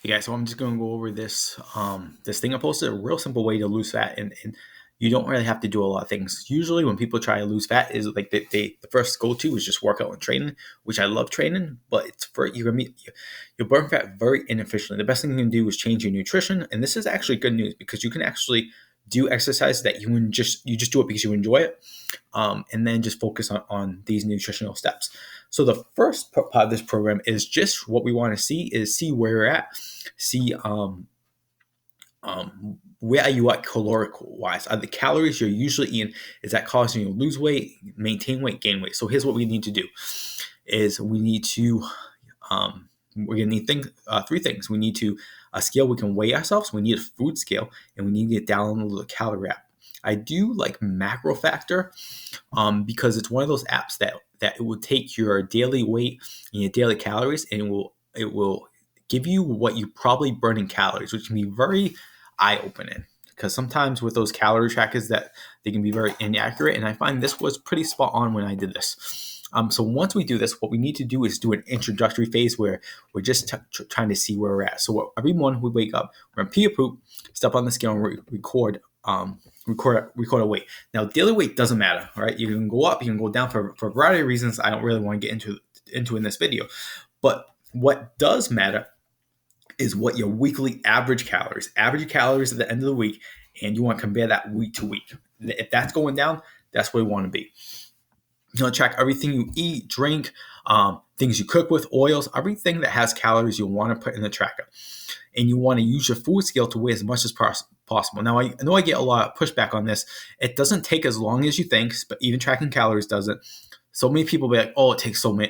Hey guys, so I'm just going to go over this thing I posted, a real simple way to lose fat, and you don't really have to do a lot of things. Usually, when people try to lose fat, is like the first go to is just workout and training, which I love training, but it's for you'll burn fat very inefficiently. The best thing you can do is change your nutrition, and this is actually good news because you can actually do exercise that you just do it because you enjoy it, and then just focus on these nutritional steps. So the first part of this program is just what we want to see where you're at, see where are you at caloric wise? Are the calories you're usually eating, is that causing you to lose weight, maintain weight, gain weight? So here's what we need to do: is we need to we're gonna need three things. We need to a scale we can weigh ourselves. We need a food scale, and we need to download the calorie app. I do like Macro Factor because it's one of those apps that it will take your daily weight and your daily calories, and it will give you what you probably burn in calories, which can be very eye-opening because sometimes with those calorie trackers that they can be very inaccurate, and I find this was pretty spot on when I did this. So once we do this, what we need to do is do an introductory phase where we're just trying to see where we're at. So every morning we wake up, we're gonna pee or poop, step on the scale, and record a weight. Now, daily weight doesn't matter, right? You can go up, you can go down for a variety of reasons I don't really want to get into in this video. But what does matter is what your weekly average calories at the end of the week, and you want to compare that week to week. If that's going down, that's where you want to be. You want to track everything you eat, drink, things you cook with, oils, everything that has calories you want to put in the tracker. And you want to use your food scale to weigh as much as possible. Now, I know I get a lot of pushback on this. It doesn't take as long as you think, but even tracking calories doesn't. So many people be like, "Oh, it takes so long."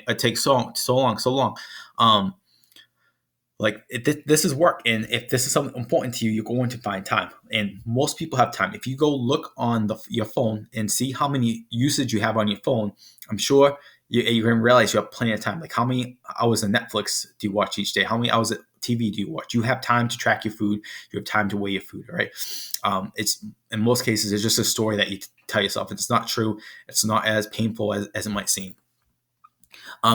This is work, and if this is something important to you, you're going to find time, and most people have time. If you go look on your phone and see how many usage you have on your phone, I'm sure you're going to realize you have plenty of time. Like, how many hours of Netflix do you watch each day? How many hours of TV do you watch? You have time to track your food. You have time to weigh your food, right? It's in most cases, it's just a story that you tell yourself. It's not true. It's not as painful as it might seem.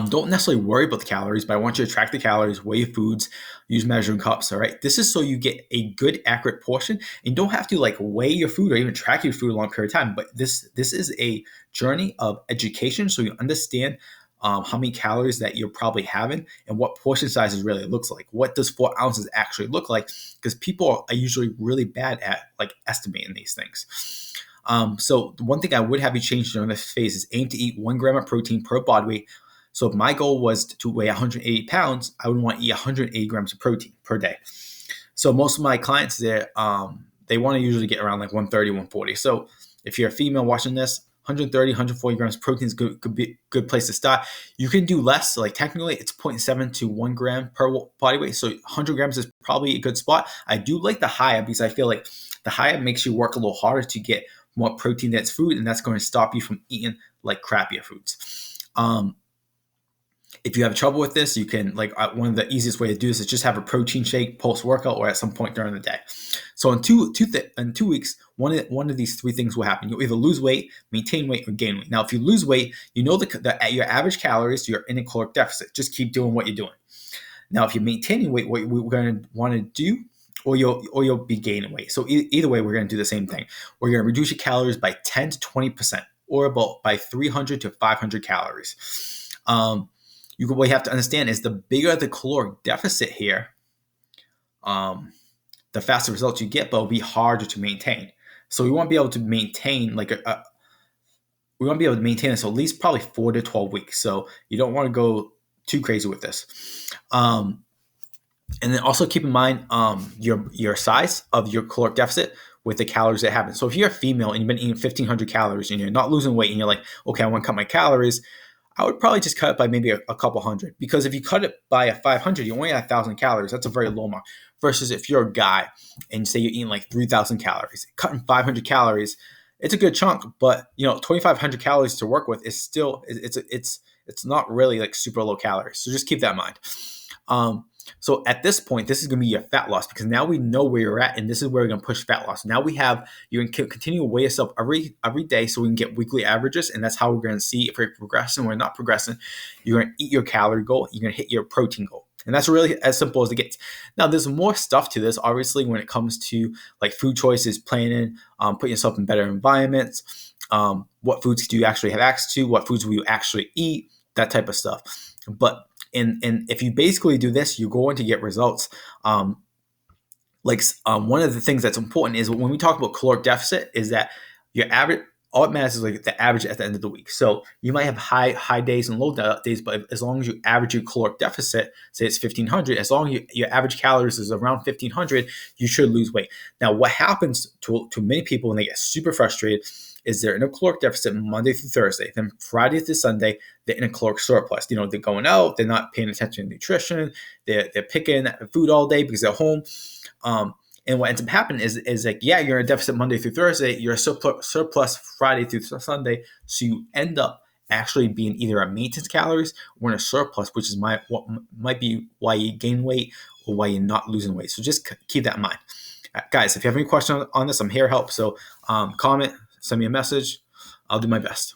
Don't necessarily worry about the calories, but I want you to track the calories, weigh your foods, use measuring cups. All right. This is so you get a good, accurate portion, and you don't have to like weigh your food or even track your food a long period of time. But this is a journey of education, so you understand how many calories that you're probably having and what portion sizes really looks like. What does 4 ounces actually look like? Because people are usually really bad at like estimating these things. So the one thing I would have you change during this phase is aim to eat 1 gram of protein per body weight. So if my goal was to weigh 180 pounds, I would want to eat 180 grams of protein per day. So most of my clients there, they want to usually get around like 130, 140. So if you're a female watching this, 130, 140 grams of protein could be a good place to start. You can do less. Like technically it's 0.7 to 1 gram per body weight. So 100 grams is probably a good spot. I do like the higher because I feel like the higher makes you work a little harder to get more protein dense food, and that's going to stop you from eating like crappier foods. If you have trouble with this, you can one of the easiest way to do this is just have a protein shake post workout or at some point during the day. So in 2 weeks, one of these 3 things will happen. You'll either lose weight, maintain weight, or gain weight. Now, if you lose weight, you know your average calories, you're in a caloric deficit. Just keep doing what you're doing. Now, if you're maintaining weight, what we're going to want to do, or you'll be gaining weight. So either way, we're going to do the same thing. We're going to reduce your calories by 10 to 20%, or about by 300 to 500 calories. What you have to understand is the bigger the caloric deficit here, the faster results you get, but it'll be harder to maintain. So we want to be able to maintain we want to be able to maintain this at least probably 4 to 12 weeks. So you don't want to go too crazy with this. And then also keep in mind your size of your caloric deficit with the calories that happen. So if you're a female and you've been eating 1,500 calories and you're not losing weight and you're like, okay, I want to cut my calories, I would probably just cut it by maybe a couple hundred, because if you cut it by a 500, you only have 1,000 calories. That's a very low mark. Versus if you're a guy and say you're eating like 3,000 calories, cutting 500 calories, it's a good chunk, but 2,500 calories to work with is still it's not really like super low calories. So just keep that in mind. So at this point, this is going to be your fat loss, because now we know where you're at, and this is where we're going to push fat loss. Now you can continue to weigh yourself every day so we can get weekly averages, and that's how we're going to see if we're progressing or not progressing. You're going to eat your calorie goal. You're going to hit your protein goal. And that's really as simple as it gets. Now, there's more stuff to this, obviously, when it comes to like food choices, planning, putting yourself in better environments, what foods do you actually have access to, what foods will you actually eat, that type of stuff. But in if you basically do this, you're going to get results. One of the things that's important is when we talk about caloric deficit is that your average, all it matters is like the average at the end of the week. So you might have high days and low days, but as long as you average your caloric deficit, say it's 1,500, as long as your average calories is around 1,500, you should lose weight. Now, what happens to many people when they get super frustrated is they're in a caloric deficit Monday through Thursday. Then Friday to Sunday, they're in a caloric surplus. They're going out, they're not paying attention to nutrition, they're picking food all day because they're home. And what ends up happening is like, yeah, you're in a deficit Monday through Thursday, you're a surplus Friday through Sunday. So you end up actually being either at maintenance calories or in a surplus, which is what might be why you gain weight or why you're not losing weight. So just keep that in mind. Guys, if you have any questions on this, I'm here to help. So comment, send me a message. I'll do my best.